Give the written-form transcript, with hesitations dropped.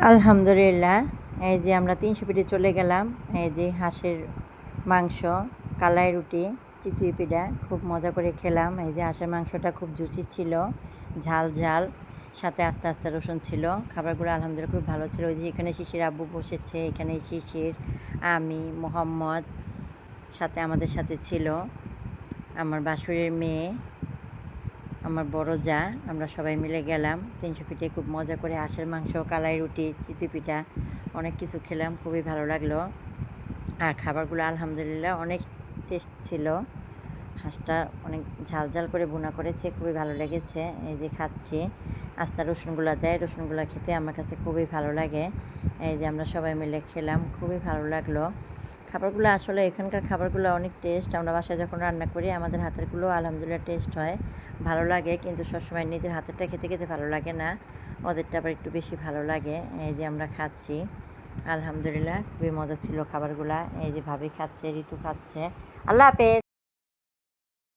আলহামদুলিল্লাহ, এই যে আমরা 300 ফিটে চলে গেলাম। এই যে হাঁসের মাংস, কালাই রুটি, চিতই পিঠা খুব মজা করে খেলাম। এই যে হাঁসের মাংসটা খুব জুচি ছিল, ঝাল ঝাল, সাথে আস্তে আস্তে রসুন ছিল। খাবারগুলো আলহামদুলিল্লাহ খুব ভালো ছিল। ওই যে এখানে শিশির আব্বু বসেছে, এখানে শিশির, আমি, মোহাম্মদ, সাথে আমাদের সাথে ছিল আমার বাসুরের মেয়ে, আমার বড় যা। আমরা সবাই মিলে গেলাম 300 ফিটে। খুব মজা করে হাঁসের মাংস, কালাই রুটি, চিতই পিঠা অনেক কিছু খেলাম, খুবই ভালো লাগলো। আর খাবারগুলো আলহামদুলিল্লাহ অনেক টেস্ট ছিল। হাঁসটা অনেক ঝাল ঝাল করে ভুনা করেছে, খুবই ভালো লেগেছে। এই যে খাচ্ছি, আস্তা রসুনগুলো দেয়, রসুনগুলো খেতে আমার কাছে খুবই ভালো লাগে। এই যে আমরা সবাই মিলে খেলাম, খুবই ভালো লাগলো। খাবারগুলো আসলে এখানকার খাবারগুলো অনেক টেস্ট। আমরা বাসায় যখন রান্না করি আমাদের হাতেরগুলো আলহামদুলিল্লাহ টেস্ট হয়, ভালো লাগে। কিন্তু সবসময় নিজের হাতেরটা খেতে খেতে ভালো লাগে না, ওদেরটা আবার একটু বেশি ভালো লাগে। এই যে আমরা খাচ্ছি, আলহামদুলিল্লাহ খুবই মজা ছিল খাবারগুলা। এই যে ভাবি খাচ্ছে, ঋতু খাচ্ছে। আল্লাহ হাফেজ।